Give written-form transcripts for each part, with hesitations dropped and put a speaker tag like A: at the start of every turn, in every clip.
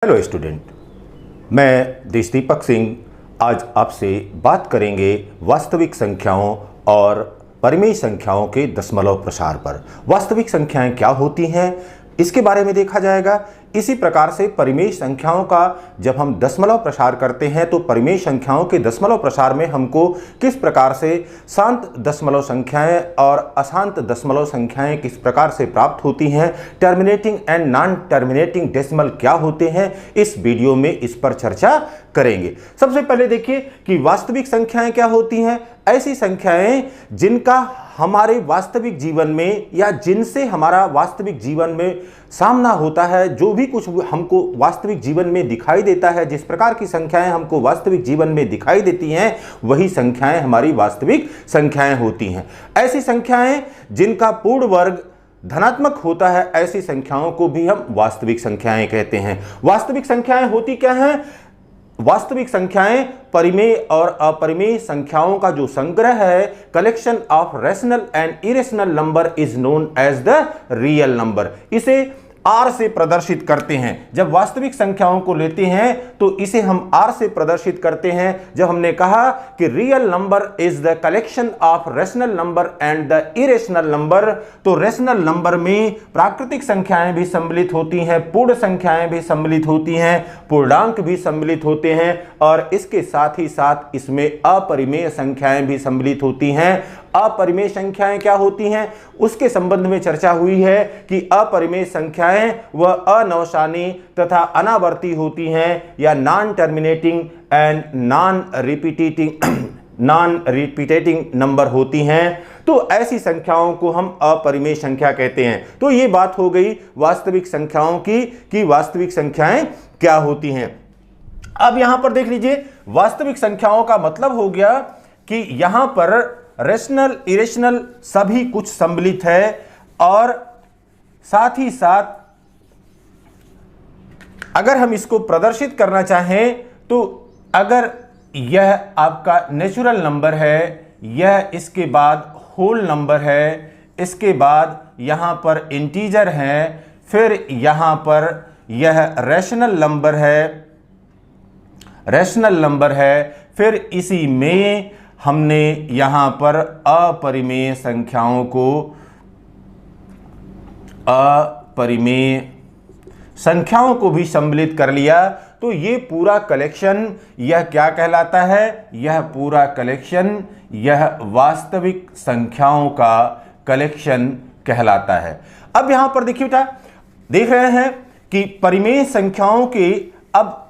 A: Hello student, मैं देशदीपक सिंह आज आपसे बात करेंगे वास्तविक संख्याओं और परिमेय संख्याओं के दशमलव प्रसार पर। वास्तविक संख्याएं क्या होती हैं इसके बारे में देखा जाएगा। इसी प्रकार से परिमेय संख्याओं का जब हम दशमलव प्रसार करते हैं तो परिमेय संख्याओं के दशमलव प्रसार में हमको किस प्रकार से शांत दशमलव संख्याएं और अशांत दशमलव संख्याएं किस प्रकार से प्राप्त होती हैं, terminating and non terminating decimal क्या होते हैं, इस वीडियो में इस पर चर्चा करेंगे। सबसे पहले देखिए कि वास्तविक संख्याएं क्या होती हैं। ऐसी संख्याएं जिनका हमारे वास्तविक जीवन में या जिनसे हमारा वास्तविक जीवन में सामना होता है, जो भी कुछ हमको वास्तविक जीवन में दिखाई देता है, जिस प्रकार की संख्याएं हमको वास्तविक जीवन में दिखाई देती हैं, वही संख्याएं हमारी वास्तविक संख्याएं होती हैं। ऐसी संख्याएं जिनका पूर्ण वर्ग धनात्मक होता है, ऐसी संख्याओं को भी हम वास्तविक संख्याएं कहते हैं। वास्तविक संख्याएं होती क्या हैं? वास्तविक संख्याएं परिमेय और अपरिमेय संख्याओं का जो संग्रह है, collection of rational and irrational number is known as the real number. इसे R से प्रदर्शित करते हैं। जब वास्तविक संख्याओं को लेते हैं तो इसे हम R से प्रदर्शित करते हैं। जब हमने कहा कि real number is the collection of rational number and the irrational number, तो रैशनल नंबर में प्राकृतिक संख्याएं भी सम्मिलित होती हैं, पूर्ण संख्याएं भी सम्मिलित होती हैं, पूर्णांक भी सम्मिलित होते हैं और इसके साथ ही साथ इसमें अपरिमेय संख्याएं भी सम्मिलित होती हैं। अपरिमेय संख्याएं क्या होती हैं उसके संबंध में चर्चा हुई है कि अपरिमेय संख्याएं वह अनवसानी तथा अनावर्ती होती हैं या non terminating and non repeating number होती हैं। तो ऐसी संख्याओं को हम अपरिमेय संख्या कहते हैं। तो ये बात हो गई वास्तविक संख्याओं की कि वास्तविक संख्याएं क्या होती हैं। अब यहां पर देख लीजिए, वास्तविक संख्याओं का मतलब हो गया कि यहां पर रैशनल इरेशनल सभी कुछ सम्मिलित है और साथ ही साथ अगर हम इसको प्रदर्शित करना चाहें तो अगर यह आपका नेचुरल नंबर है, यह इसके बाद होल नंबर है, इसके बाद यहां पर इंटीजर है, फिर यहां पर यह रैशनल नंबर है, फिर इसी में हमने यहां पर अपरिमेय संख्याओं को भी सम्मिलित कर लिया। तो ये पूरा कलेक्शन यह क्या कहलाता है? यह पूरा कलेक्शन यह वास्तविक संख्याओं का कलेक्शन कहलाता है। अब यहां पर देखिए बेटा, देख रहे हैं कि परिमेय संख्याओं के अब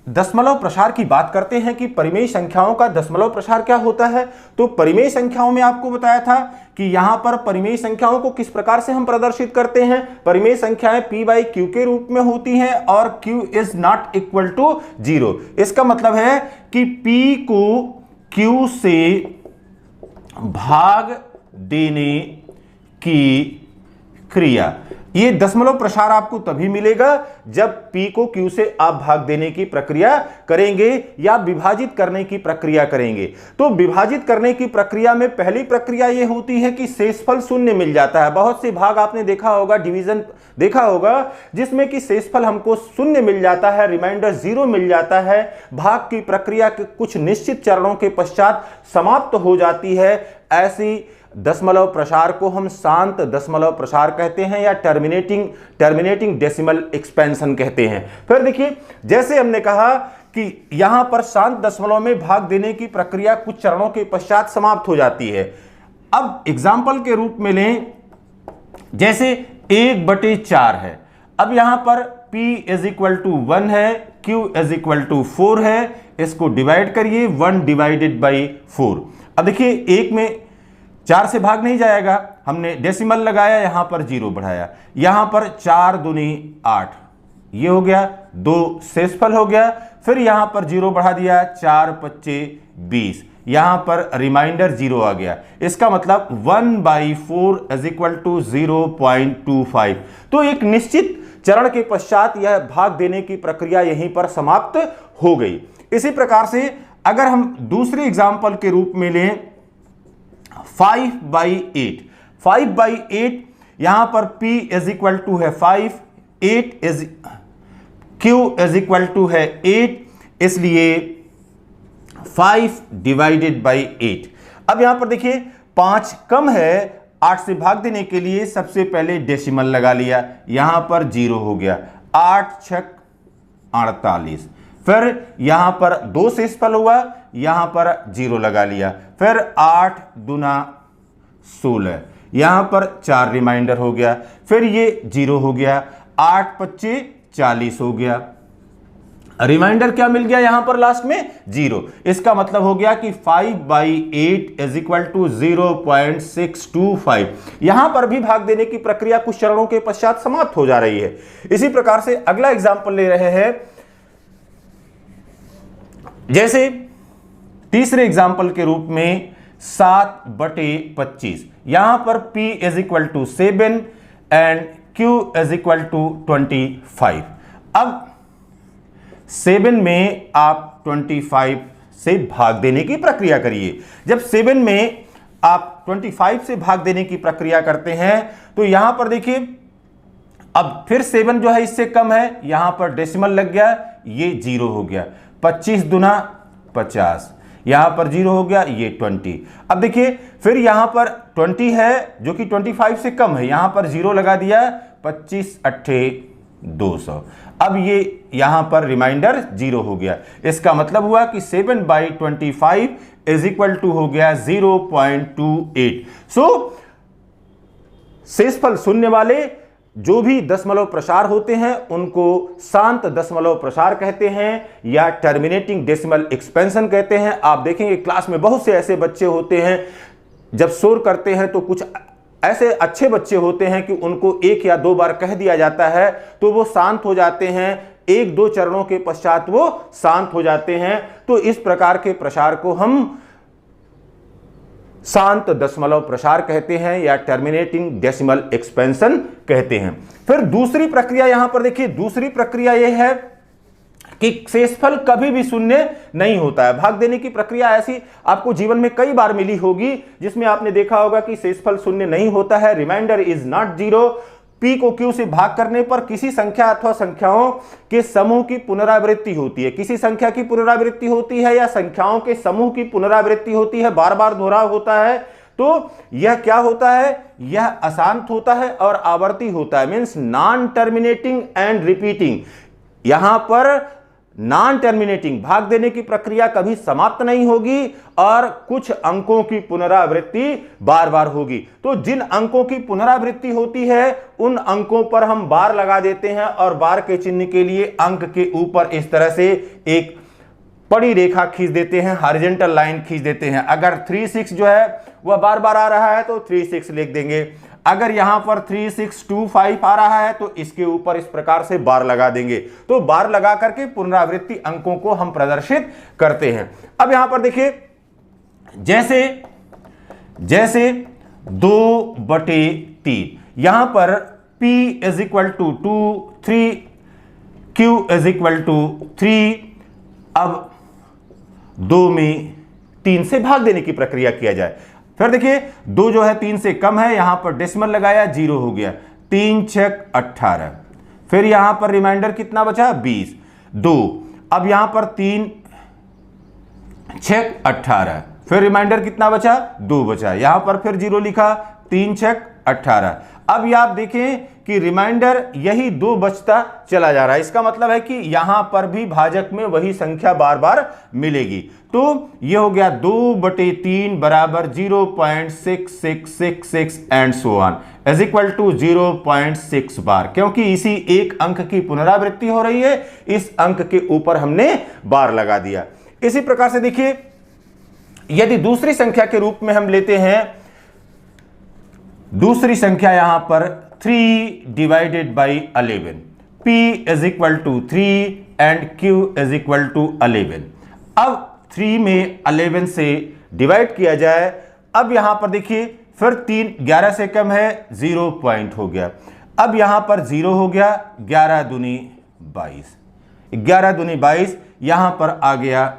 A: दशमलव प्रसार की बात करते हैं कि परिमेय संख्याओं का दशमलव प्रसार क्या होता है। तो परिमेय संख्याओं में आपको बताया था कि यहां पर परिमेय संख्याओं को किस प्रकार से हम प्रदर्शित करते हैं। परिमेय संख्याएं p बाई q के रूप में होती हैं और q is not equal to 0। इसका मतलब है कि p को q से भाग देने की क्रिया, ये दशमलव प्रसार आपको तभी मिलेगा जब p को q से आप भाग देने की प्रक्रिया करेंगे या विभाजित करने की प्रक्रिया करेंगे। तो विभाजित करने की प्रक्रिया में पहली प्रक्रिया ये होती है कि शेषफल शून्य मिल जाता है। बहुत से भाग आपने देखा होगा, डिवीजन देखा होगा, जिसमें कि शेषफल हमको शून्य मिल जाता है, रिमाइंडर 0 मिल जाता है। भाग की प्रक्रिया के कुछ निश्चित चरणों के पश्चात समाप्त हो जाती है। ऐसी दशमलव प्रसार को हम शांत दशमलव प्रसार कहते हैं या टर्मिनेटिंग डेसिमल एक्सपेंशन कहते हैं। फिर देखिए, जैसे हमने कहा कि यहां पर शांत दशमलव में भाग देने की प्रक्रिया कुछ चरणों के पश्चात समाप्त हो जाती है। अब एग्जाम्पल के रूप में लें, जैसे 1/4 है। अब यहां पर p इज इक्वल टू 1 है, q इज इक्वल टू 4 है। इसको डिवाइड करिए, 1 डिवाइडेड बाई 4। अब देखिए, 1 में 4 से भाग नहीं जाएगा, हमने डेसिमल लगाया, यहां पर 0 बढ़ाया, यहां पर 4 दूनी 8, ये हो गया, 2 शेषफल हो गया। फिर यहां पर 0 बढ़ा दिया, 4 5 20, यहां पर रिमाइंडर 0 आ गया। इसका मतलब 1/4 इज इक्वल टू 0.25। तो एक निश्चित चरण के पश्चात यह भाग देने की प्रक्रिया यहीं पर समाप्त हो गई। इसी प्रकार से अगर हम दूसरे एग्जाम्पल के रूप में लें 5/8, 5/8 यहां पर p इज इक्वल टू है 5, 8 is Q is equal to है 8, इसलिए 5 डिवाइडेड बाई 8। अब यहां पर देखिए 5 कम है, 8 से भाग देने के लिए सबसे पहले डेसिमल लगा लिया, यहां पर 0 हो गया, 8 छक 48। फिर यहां पर 2 शेषफल हुआ, यहां पर 0 लगा लिया, फिर 8 दूना 16, यहां पर 4 रिमाइंडर हो गया, फिर ये 0 हो गया, 8 पच्चे 40 हो गया, रिमाइंडर क्या मिल गया यहां पर लास्ट में 0। इसका मतलब हो गया कि 5/8 इज इक्वल टू 0.625। यहां पर भी भाग देने की प्रक्रिया कुछ चरणों के पश्चात समाप्त हो जा रही है। इसी प्रकार से अगला एग्जांपल ले रहे हैं, जैसे तीसरे एग्जांपल के रूप में 7/25। यहां पर P is equal to 7 and Q is equal to 25। अब 7 में आप 25 से भाग देने की प्रक्रिया करिए। जब 7 में आप 25 से भाग देने की प्रक्रिया करते हैं तो यहां पर देखिए अब फिर 7 जो है इससे कम है, यहां पर डेसिमल लग गया, ये 0 हो गया, 25 दूना 50, यहां पर 0 हो गया, ये 20। अब देखिए फिर यहां पर 20 है जो कि 25 से कम है, यहां पर 0 लगा दिया, 25 अट्ठे 200। अब ये यहां पर रिमाइंडर 0 हो गया। इसका मतलब हुआ कि 7/25 इज इक्वल टू हो गया 0.28। सो शेषफल शून्य वाले जो भी दशमलव प्रसार होते हैं उनको शांत दशमलव प्रसार कहते हैं या टर्मिनेटिंग डेसिमल एक्सपेंशन कहते हैं। आप देखेंगे क्लास में बहुत से ऐसे बच्चे होते हैं, जब शोर करते हैं तो कुछ ऐसे अच्छे बच्चे होते हैं कि उनको 1 या 2 बार कह दिया जाता है तो वो शांत हो जाते हैं, 1-2 चरणों के पश्चात वो शांत हो जाते हैं। तो इस प्रकार के प्रसार को हम शांत दशमलव प्रसार कहते हैं या टर्मिनेटिंग डेसिमल एक्सपेंशन कहते हैं। फिर दूसरी प्रक्रिया यहां पर देखिए, दूसरी प्रक्रिया यह है कि शेषफल कभी भी शून्य नहीं होता है। भाग देने की प्रक्रिया ऐसी आपको जीवन में कई बार मिली होगी जिसमें आपने देखा होगा कि शेषफल शून्य नहीं होता है, रिमाइंडर इज नॉट 0। P को Q से भाग करने पर किसी संख्या अथवा संख्याओं के समूह की पुनरावृत्ति होती है। किसी संख्या की पुनरावृत्ति होती है या संख्याओं के समूह की पुनरावृत्ति होती है, बार बार दोहराव होता है, तो यह क्या होता है, यह अशांत होता है और आवर्ती होता है, means non terminating and repeating. यहां पर नॉन टर्मिनेटिंग भाग देने की प्रक्रिया कभी समाप्त नहीं होगी और कुछ अंकों की पुनरावृत्ति बार बार होगी। तो जिन अंकों की पुनरावृत्ति होती है उन अंकों पर हम बार लगा देते हैं और बार के चिन्ह के लिए अंक के ऊपर इस तरह से एक पड़ी रेखा खींच देते हैं, हॉरिजॉन्टल लाइन खींच देते हैं। अगर 36 जो है वह बार बार आ रहा है तो 36 लिख देंगे, अगर यहां पर 3625 आ रहा है तो इसके ऊपर इस प्रकार से बार लगा देंगे। तो बार लगा करके पुनरावृत्ति अंकों को हम प्रदर्शित करते हैं। अब यहां पर देखिए जैसे 2/3, यहां पर P is equal to 2, 3, Q is equal to 3। अब 2 में 3 से भाग देने की प्रक्रिया किया जाए। फिर देखिए 2 जो है 3 से कम है, यहां पर डेसिमल लगाया, 0 हो गया, 3 छक 18। फिर यहां पर रिमाइंडर कितना बचा, 20, 2। अब यहां पर 3 छक 18, फिर रिमाइंडर कितना बचा, 2 बचा, यहां पर फिर 0 लिखा, 3 छक 18। अब ये आप देखें कि रिमाइंडर यही 2 बचता चला जा रहा है। इसका मतलब है कि यहां पर भी भाजक में वही संख्या बार बार मिलेगी। तो ये हो गया 2/3 बराबर 0.6666 and so on is equal to 0.6 bar, क्योंकि इसी एक अंक की पुनरावृत्ति हो रही है, इस अंक के ऊपर हमने बार लगा दिया। इसी प्रकार से देखिए यदि दूसरी संख्या के रूप में हम लेते हैं, दूसरी संख्या यहां पर 3 divided by 11, P is equal to 3 and Q is equal to 11। अब 3 में 11 से डिवाइड किया जाए। अब यहां पर देखिए फिर 3 11 से कम है, 0 पॉइंट हो गया। अब यहां पर 0 हो गया, 11 दूनी 22, 11 दूनी 22, यहां पर आ गया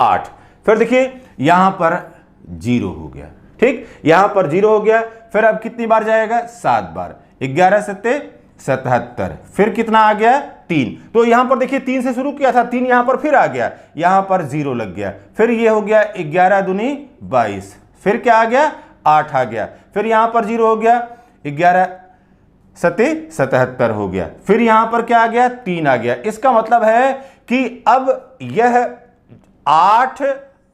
A: 8। फिर देखिए यहां पर 0 हो गया, ठीक, यहां पर 0 हो गया। फिर अब कितनी बार जाएगा, 7 बार, 11 सत्ते 77। फिर कितना आ गया 3। तो यहां पर देखिए 3 से शुरू किया था, 3 यहां पर फिर आ गया, यहां पर 0 लग गया। फिर ये हो गया 11 दूनी 22। फिर क्या आ गया 8 आ गया। फिर यहां पर 0 हो गया, 11 सते 77 हो गया। फिर यहां पर क्या आ गया 3 आ गया। इसका मतलब है कि अब यह 8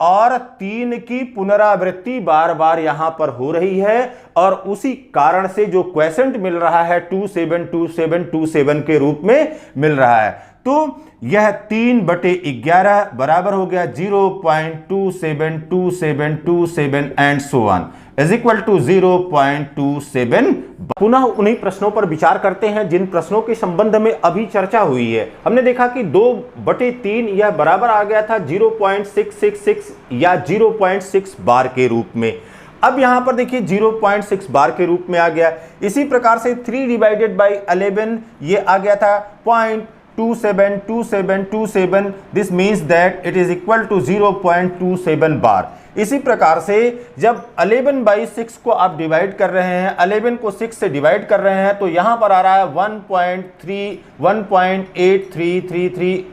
A: और 3 की पुनरावृत्ति बार बार यहां पर हो रही है और उसी कारण से जो क्वेसेंट मिल रहा है 272727 के रूप में मिल रहा है। तो यह 3/11 बराबर हो गया 0.272727 and so on is equal to 0.27। पुनः उन्हीं प्रश्नों पर विचार करते हैं जिन प्रश्नों के संबंध में अभी चर्चा हुई है। हमने देखा कि 2/3 यह बराबर आ गया था 0.666 या 0.6 बार के रूप में। अब यहां पर देखिए 0.6 बार के रूप में आ गया। इसी प्रकार से 3/11 ये आ गया था 0.272727। This means that it is equal to 0.27 bar. इसी प्रकार से जब 11/6 को आप डिवाइड कर रहे हैं, 11 को 6 से डिवाइड कर रहे हैं, तो यहां पर आ रहा है 1.8333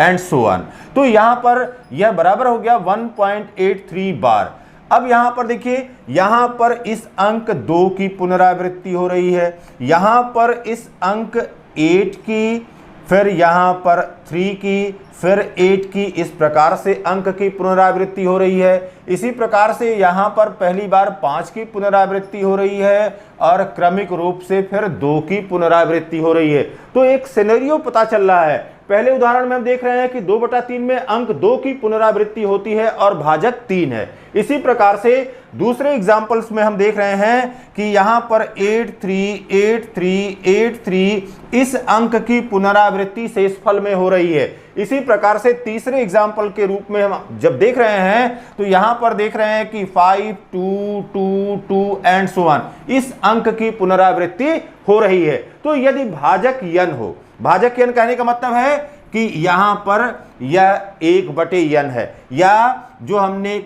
A: एंड सो ऑन। तो यहां पर यह बराबर हो गया 1.83 बार। अब यहां पर देखिए, यहां पर इस अंक 2 की पुनरावृत्ति हो रही है, यहां पर इस अंक 8 की, फिर यहां पर 3 की, फिर 8 की, इस प्रकार से अंक की पुनरावृत्ति हो रही है। इसी प्रकार से यहां पर पहली बार 5 की पुनरावृत्ति हो रही है और क्रमिक रूप से फिर 2 की पुनरावृत्ति हो रही है। तो एक सिनेरियो पता चल रहा है। पहले उदाहरण में हम देख रहे हैं कि 2/3 में अंक 2 की पुनरावृत्ति होती है और भाजक 3 है। इसी प्रकार से दूसरे एग्जाम्पल्स में हम देख रहे हैं कि यहां पर 838383 इस अंक की पुनरावृत्ति शेषफल में हो रही है। इसी प्रकार से तीसरे एग्जाम्पल के रूप में हम जब देख रहे हैं तो यहां पर देख रहे हैं कि 5222 एंड सो ऑन इस अंक की पुनरावृत्ति हो रही है। तो यदि भाजक n हो, भाजक n कहने का मतलब है कि यहां पर यह 1/n है, या जो हमने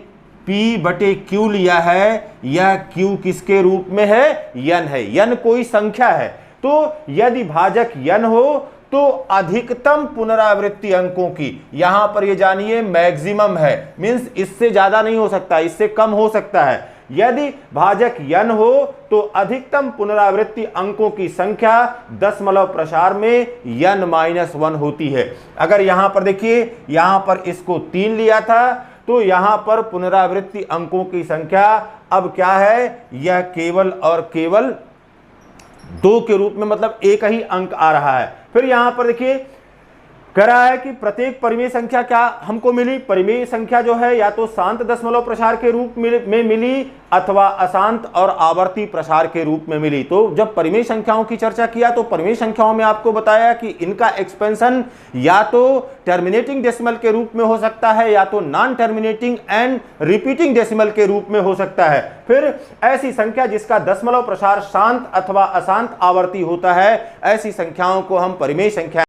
A: P/Q लिया है, यह Q किसके रूप में है, n है। n कोई संख्या है। तो यदि भाजक n हो तो अधिकतम पुनरावृत्ति अंकों की, यहां पर ये जानिए मैक्सिमम है, मींस इससे ज्यादा नहीं हो सकता, इससे कम हो सकता है। यदि भाजक n हो तो अधिकतम पुनरावृत्ति अंकों की संख्या दशमलव प्रसार में n-1 होती है। अगर यहां पर देखिए, यहां पर इसको 3 लिया था तो यहां पर पुनरावृत्ति अंकों की संख्या अब क्या है, यह केवल और केवल 2 के रूप में, मतलब एक ही अंक आ रहा है। फिर यहां पर देखिए कह रहा है कि प्रत्येक परिमेय संख्या क्या हमको मिली, परिमेय संख्या जो है या तो शांत दशमलव प्रसार के रूप में मिली अथवा अशांत और आवर्ती प्रसार के रूप में मिली। तो जब परिमेय संख्याओं की चर्चा किया तो परिमेय संख्याओं में आपको बताया कि इनका एक्सपेंशन या तो टर्मिनेटिंग डेसिमल के रूप में हो सकता है या तो non terminating and repeating decimal के रूप में हो सकता है। फिर ऐसी संख्या जिसका दशमलव प्रसार शांत अथवा अशांत आवर्ती होता है, ऐसी संख्याओं को हम परिमेय संख्या